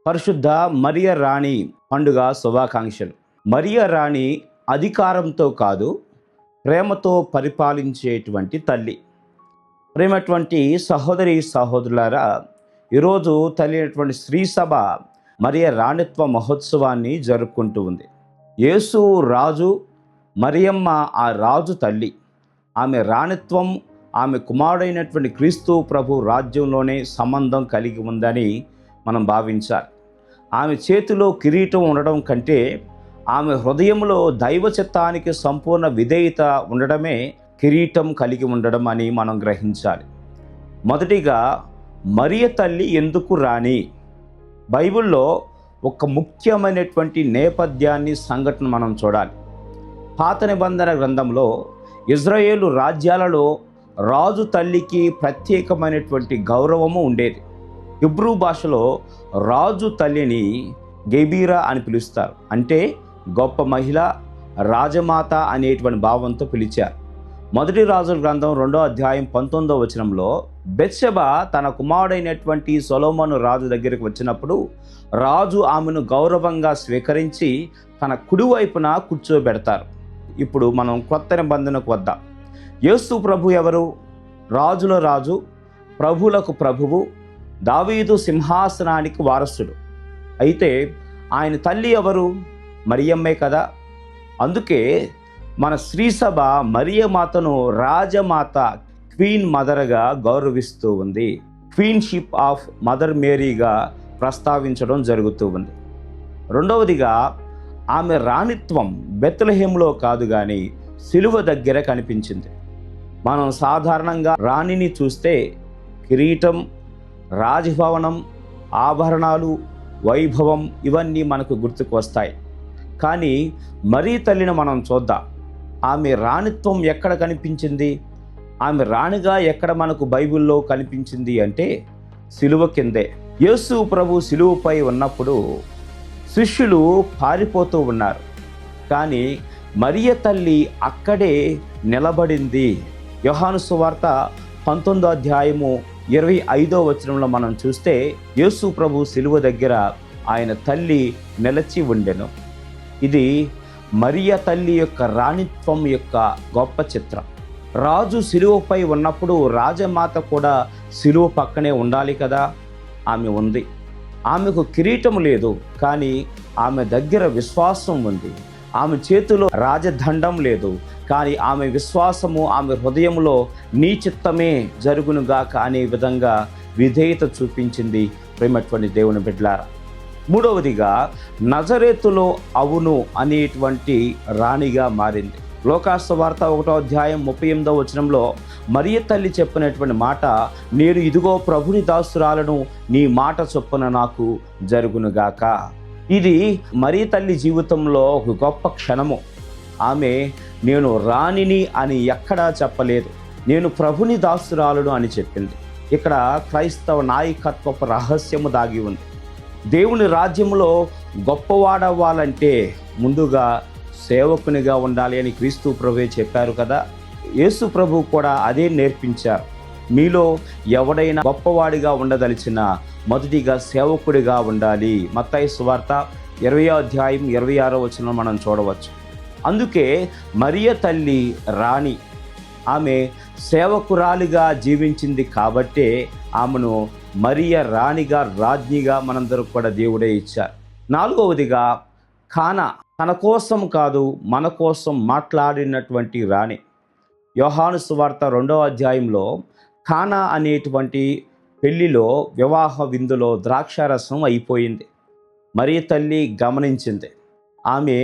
పరిశుద్ధ మరియ రాణి పండుగ శుభాకాంక్షలు. మరియ రాణి అధికారంతో కాదు, ప్రేమతో పరిపాలించేటువంటి తల్లి. ప్రేమటువంటి సహోదరి సహోదరులారా, ఈరోజు తల్లి అయినటువంటి శ్రీసభ మరియ రాణిత్వ మహోత్సవాన్ని జరుపుకుంటూ ఉంది. యేసు రాజు, మరియమ్మ ఆ రాజు తల్లి. ఆమె రాణిత్వం ఆమె కుమారుడైనటువంటి క్రీస్తు ప్రభు రాజ్యంలోనే సంబంధం కలిగి ఉందని మనం భావించాలి. ఆమె చేతిలో కిరీటం ఉండడం కంటే ఆమె హృదయంలో దైవ చిత్తానికి సంపూర్ణ విధేయత ఉండడమే కిరీటం కలిగి ఉండడం అని మనం గ్రహించాలి. మొదటిగా మరియ తల్లి ఎందుకు రాణి? బైబిల్లో ఒక ముఖ్యమైనటువంటి నేపథ్యాన్ని, సంఘటన మనం చూడాలి. పాత నిబంధన గ్రంథంలో ఇజ్రాయేలు రాజ్యాలలో రాజు తల్లికి ప్రత్యేకమైనటువంటి గౌరవము ఉండేది. హిబ్రూ భాషలో రాజు తల్లిని గెబీరా అని పిలుస్తారు. అంటే గొప్ప మహిళ, రాజమాత అనేటువంటి భావంతో పిలిచారు. మొదటి రాజుల గ్రంథం 2వ అధ్యాయం 19వ వచనంలో బెత్షెబ తన కుమారుడైనటువంటి సొలొమోను రాజు దగ్గరికి వచ్చినప్పుడు రాజు ఆమెను గౌరవంగా స్వీకరించి తన కుడివైపున కూర్చోబెడతారు. ఇప్పుడు మనం కొత్త నిబంధనకు వద్దాం. యేసు ప్రభు ఎవరు? రాజుల రాజు, ప్రభువులకు ప్రభువు, దావీదు సింహాసనానికి వారసుడు. అయితే ఆయన తల్లి ఎవరు? మరియమ్మే కదా. అందుకే మన శ్రీసభ మరియమాతను రాజమాత, క్వీన్ మదర్గా గౌరవిస్తూ ఉంది. క్వీన్షిప్ ఆఫ్ మదర్ మేరీగా ప్రస్తావించడం జరుగుతూ ఉంది. రెండవదిగా ఆమె రాణిత్వం బెత్లెహేంలో కాదు కానీ సిలువ దగ్గర కనిపించింది. మనం సాధారణంగా రాణిని చూస్తే కిరీటం, రాజభవనం, ఆభరణాలు, వైభవం ఇవన్నీ మనకు గుర్తుకు వస్తాయి. కానీ మరీ తల్లిని మనం చూద్దాం. ఆమె రాణిత్వం ఎక్కడ కనిపించింది? ఆమె రాణిగా ఎక్కడ మనకు బైబిల్లో కనిపించింది అంటే సిలువ కిందే. యేసు ప్రభు సిలువపై ఉన్నప్పుడు శిష్యులు పారిపోతూ ఉన్నారు, కానీ మరియ తల్లి అక్కడే నిలబడింది. యోహాను సువార్త 19వ అధ్యాయము 25వ వచనంలో మనం చూస్తే యేసు ప్రభు సిలువ దగ్గర ఆయన తల్లి నిలిచి ఉండెను. ఇది మరియ తల్లి యొక్క రాణిత్వం యొక్క గొప్ప చిత్రం. రాజు సిలువపై ఉన్నప్పుడు రాజమాత కూడా సిలువ పక్కనే ఉండాలి కదా. ఆమె ఉంది. ఆమెకు కిరీటం లేదు, కానీ ఆమె దగ్గర విశ్వాసం ఉంది. ఆమె చేతిలో రాజదండం లేదు, కానీ ఆమె విశ్వాసము, ఆమె హృదయంలో నీ చిత్తమే జరుగునుగాక అనే విధంగా విధేయత చూపించింది. ప్రేమటువంటి దేవుని బిడ్డలారా, మూడవదిగా నజరేతులో అవును అనేటువంటి రాణిగా మారింది. లోకాసు వార్త 1వ అధ్యాయం 38వ వచనంలో మరియ తల్లి చెప్పినటువంటి మాట, నేను ఇదిగో ప్రభుని దాసురాలను, నీ మాట చొప్పున నాకు జరుగునుగాక. ఇది మరియ తల్లి జీవితంలో ఒక గొప్ప క్షణము. ఆమె నేను రాణిని అని ఎక్కడా చెప్పలేదు, నేను ప్రభుని దాసురాలను అని చెప్పింది. ఇక్కడ క్రైస్తవ నాయకత్వపు రహస్యము దాగి ఉంది. దేవుని రాజ్యంలో గొప్పవాడవ్వాలంటే ముందుగా సేవకునిగా ఉండాలి అని క్రీస్తు ప్రభువే చెప్పారు కదా. యేసు ప్రభు కూడా అదే నేర్పించారు. మీలో ఎవడైనా గొప్పవాడిగా ఉండదలిచినా మొదటిగా సేవకుడిగా ఉండాలి. మత్తయి సువార్త 20వ అధ్యాయం 26వ వచనం మనం చూడవచ్చు. అందుకే మరియ తల్లి రాణి. ఆమె సేవకురాలిగా జీవించింది కాబట్టే ఆమెను మరియ రాణిగా, రాజ్ఞిగా మనందరూ కూడా దేవుడే ఇచ్చారు. నాలుగవదిగా కానా, తన కోసం కాదు మన కోసం మాట్లాడినటువంటి రాణి. యోహాను సువార్త 2వ అధ్యాయంలో కానా అనేటువంటి పెళ్లిలో, వివాహ విందులో ద్రాక్షారసం అయిపోయింది. మరియ తల్లి గమనించింది. ఆమె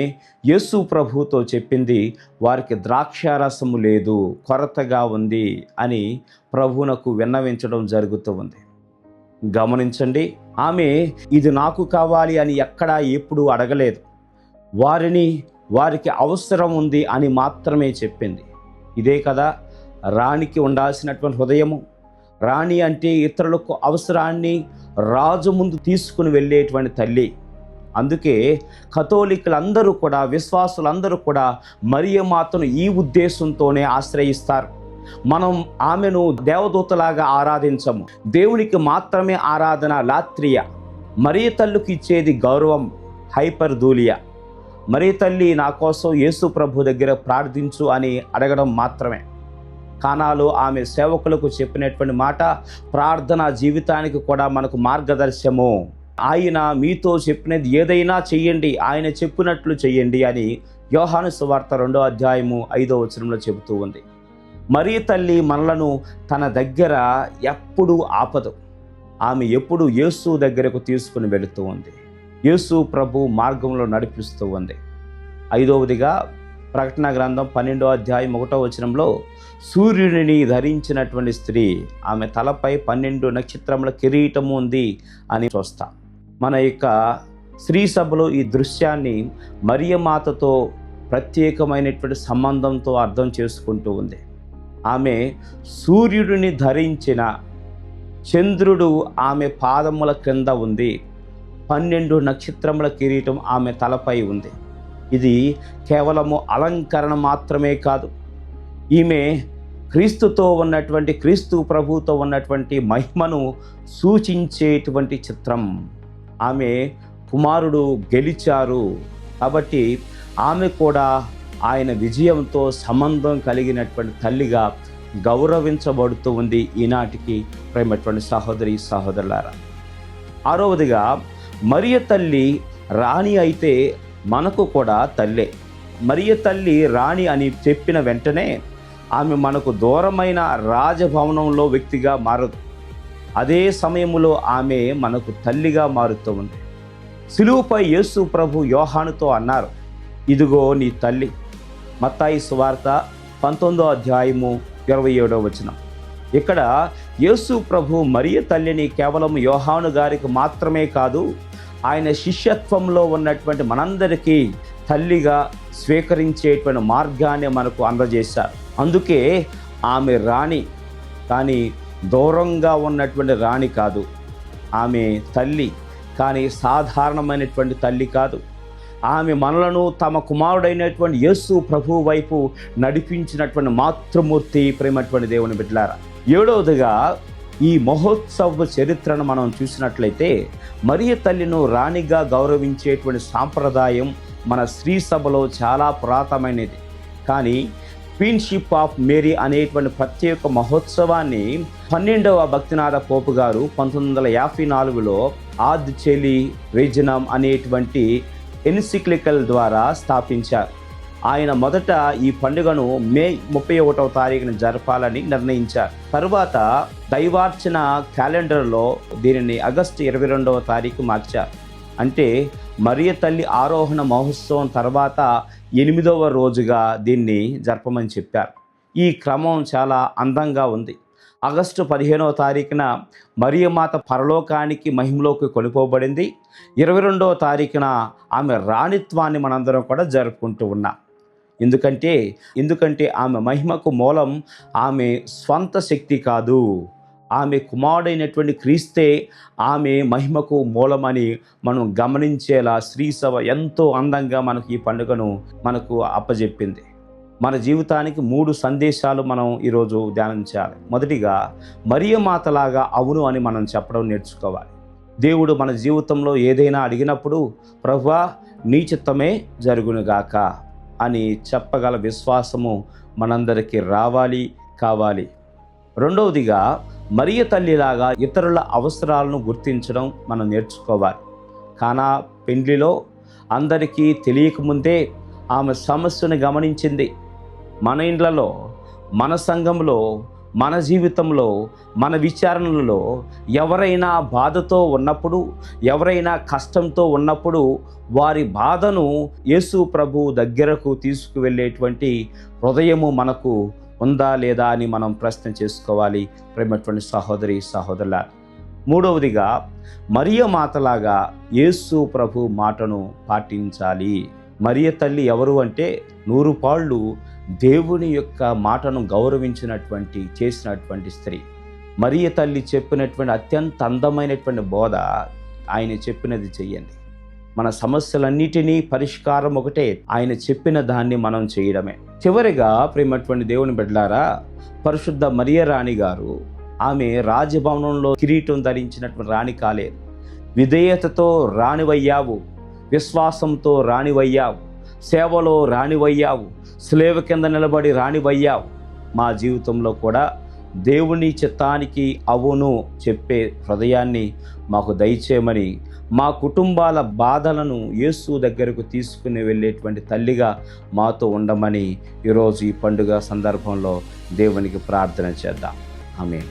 యేసు ప్రభుతో చెప్పింది, వారికి ద్రాక్షారసము లేదు, కొరతగా ఉంది అని ప్రభువునకు విన్నవించడం జరుగుతూ ఉంది. గమనించండి, ఆమె ఇది నాకు కావాలి అని ఎక్కడా ఎప్పుడు అడగలేదు. వారికి అవసరం ఉంది అని మాత్రమే చెప్పింది. ఇదే కదా రాణికి ఉండాల్సినటువంటి హృదయము. రాణి అంటే ఇతరులకు అవసరాన్ని రాజు ముందు తీసుకుని వెళ్ళేటువంటి తల్లి. అందుకే కథోలికులందరూ కూడా, విశ్వాసులందరూ కూడా మరియమాతను ఈ ఉద్దేశంతోనే ఆశ్రయిస్తారు. మనం ఆమెను దేవదూతలాగా ఆరాధించము. దేవునికి మాత్రమే ఆరాధన లాత్రియ. మరియ తల్లికి ఇచ్చేది గౌరవం, హైపర్ ధూలియా. మరియ తల్లి నా కోసం యేసు ప్రభు దగ్గర ప్రార్థించు అని అడగడం మాత్రమే. కానాలో ఆమె సేవకులకు చెప్పినటువంటి మాట ప్రార్థనా జీవితానికి కూడా మనకు మార్గదర్శము. ఆయన మీతో చెప్పినది ఏదైనా చెయ్యండి, ఆయన చెప్పినట్లు చెయ్యండి అని యోహాను సువార్త 2వ అధ్యాయము 5వ వచనంలో చెబుతూ ఉంది. మరియ తల్లి మనలను తన దగ్గర ఎప్పుడూ ఆపదు. ఆమె ఎప్పుడు యేసు దగ్గరకు తీసుకుని వెళుతూ ఉంది. యేసు ప్రభు మార్గంలో నడిపిస్తూ ఉంది. 5వదిగా ప్రకటన గ్రంథం 12వ అధ్యాయం 1వ వచనంలో సూర్యుడిని ధరించినటువంటి స్త్రీ, ఆమె తలపై 12 నక్షత్రముల కిరీటము ఉంది అని చూస్తాం. మన యొక్క స్త్రీ సభలో ఈ దృశ్యాన్ని మరియమాతతో ప్రత్యేకమైనటువంటి సంబంధంతో అర్థం చేసుకుంటూ ఉంది. ఆమె సూర్యుడిని ధరించిన, చంద్రుడు ఆమె పాదముల క్రింద ఉంది, 12 నక్షత్రముల కిరీటం ఆమె తలపై ఉంది. ఇది కేవలము అలంకరణ మాత్రమే కాదు. ఈమె క్రీస్తుతో ఉన్నటువంటి, క్రీస్తు ప్రభుతో ఉన్నటువంటి మహిమను సూచించేటువంటి చిత్రం. ఆమె కుమారుడు గెలిచారు కాబట్టి ఆమె కూడా ఆయన విజయంతో సంబంధం కలిగినటువంటి తల్లిగా గౌరవించబడుతూ ఉంది ఈనాటికి. ప్రేమటువంటి సహోదరి సహోదరులారా, 6వదిగా మరియ తల్లి రాణి అయితే మనకు కూడా తల్లే. మరియ తల్లి రాణి అని చెప్పిన వెంటనే ఆమె మనకు దూరమైన రాజభవనంలో వ్యక్తిగా మారదు. అదే సమయంలో ఆమె మనకు తల్లిగా మారుతూ ఉంది. సిలువపై యేసు ప్రభు యోహానుతో అన్నారు, ఇదిగో నీ తల్లి. మత్తాయి సువార్త 19వ అధ్యాయము 27వ వచనం. ఇక్కడ యేసు ప్రభు మరియ తల్లిని కేవలం యోహాను గారికి మాత్రమే కాదు, ఆయన శిష్యత్వంలో ఉన్నటువంటి మనందరికీ తల్లిగా స్వీకరించేటువంటి మార్గాన్ని మనకు అందజేశారు. అందుకే ఆమె రాణి, కానీ దూరంగా ఉన్నటువంటి రాణి కాదు. ఆమె తల్లి, కానీ సాధారణమైనటువంటి తల్లి కాదు. ఆమె మనలను తమ కుమారుడైనటువంటి యేసు ప్రభు వైపు నడిపించినటువంటి మాతృమూర్తి. ప్రేమటువంటి దేవుని బిడ్డలారా, 7వదిగా ఈ మహోత్సవ చరిత్రను మనం చూసినట్లయితే మరియ తల్లిను రాణిగా గౌరవించేటువంటి సాంప్రదాయం మన స్త్రీ సభలో చాలా పురాతనమైనది. కానీ క్వీన్షిప్ ఆఫ్ మేరీ అనేటువంటి ప్రత్యేక మహోత్సవాన్ని 12వ భక్తినాథ పోపు గారు 1954లో ఆద్ చెలి రీజనం అనేటువంటి ఎన్సిక్లికల్ ద్వారా స్థాపించారు. ఆయన మొదట ఈ పండుగను మే 31వ తారీఖున జరపాలని నిర్ణయించారు. తరువాత దైవార్చన క్యాలెండర్లో దీనిని ఆగస్టు 22వ తారీఖు మార్చారు. అంటే మరియ తల్లి ఆరోహణ మహోత్సవం తర్వాత 8వ రోజుగా దీన్ని జరపమని చెప్పారు. ఈ క్రమం చాలా అందంగా ఉంది. ఆగస్టు 15వ తారీఖున మరియమాత పరలోకానికి మహిమలోకి కొనిపోబడింది. 22వ తారీఖున ఆమె రాణిత్వాన్ని మనందరం కూడా జరుపుకుంటూ ఉన్నాం. ఎందుకంటే ఆమె మహిమకు మూలం ఆమె స్వంత శక్తి కాదు, ఆమె కుమారుడైనటువంటి క్రీస్తే ఆమె మహిమకు మూలమని మనం గమనించేలా శ్రీ సభ ఎంతో అందంగా మనకు ఈ పండుగను మనకు అప్పజెప్పింది. మన జీవితానికి 3 సందేశాలు మనం ఈరోజు ధ్యానించాలి. మొదటిగా మరియమాతలాగా అవును అని మనం చెప్పడం నేర్చుకోవాలి. దేవుడు మన జీవితంలో ఏదైనా అడిగినప్పుడు ప్రభువా నీ చిత్తమే జరుగునుగాక అని చెప్పగల విశ్వాసము మనందరికీ రావాలి, కావాలి. రెండవదిగా మరియ తల్లిలాగా ఇతరుల అవసరాలను గుర్తించడం మనం నేర్చుకోవాలి. కానా పెండ్లిలో అందరికీ తెలియకముందే ఆమె సమస్యను గమనించింది. మన ఇండ్లలో, మన సంఘంలో, మన జీవితంలో, మన విచారణలలో ఎవరైనా బాధతో ఉన్నప్పుడు, ఎవరైనా కష్టంతో ఉన్నప్పుడు వారి బాధను యేసు ప్రభు దగ్గరకు తీసుకువెళ్ళేటువంటి హృదయము మనకు ఉందా లేదా అని మనం ప్రశ్న చేసుకోవాలి. ప్రేమటువంటి సహోదరి సహోదరుల, మూడవదిగా మరియ మాతలాగా యేసు ప్రభు మాటను పాటించాలి. మరియ తల్లి ఎవరు అంటే 100 పాళ్ళు దేవుని యొక్క మాటను గౌరవించినటువంటి చేసినటువంటి స్త్రీ. మరియ తల్లి చెప్పినటువంటి అత్యంత అందమైనటువంటి బోధ, ఆయన చెప్పినది చెయ్యండి. మన సమస్యలన్నిటినీ పరిష్కారం ఒకటే, ఆయన చెప్పిన దాన్ని మనం చేయడమే. చివరిగా ప్రేమటువంటి దేవుని బిడ్డలారా, పరిశుద్ధ మరియ రాణి గారు ఆమె రాజభవనంలో కిరీటం ధరించినటువంటి రాణి కాలేదు. విధేయతతో రాణివయ్యావు, విశ్వాసంతో రాణివయ్యావు, సేవలో రాణివయ్యావు, స్లేవ కింద నిలబడి రాణివయ్యావు. మా జీవితంలో కూడా దేవుని చిత్తానికి అవును చెప్పే హృదయాన్ని మాకు దయచేయమని, మా కుటుంబాల బాధలను యేసు దగ్గరకు తీసుకుని వెళ్ళేటువంటి తల్లిగా మాతో ఉండమని ఈరోజు ఈ పండుగ సందర్భంలో దేవునికి ప్రార్థన చేద్దాం. ఆమేన్.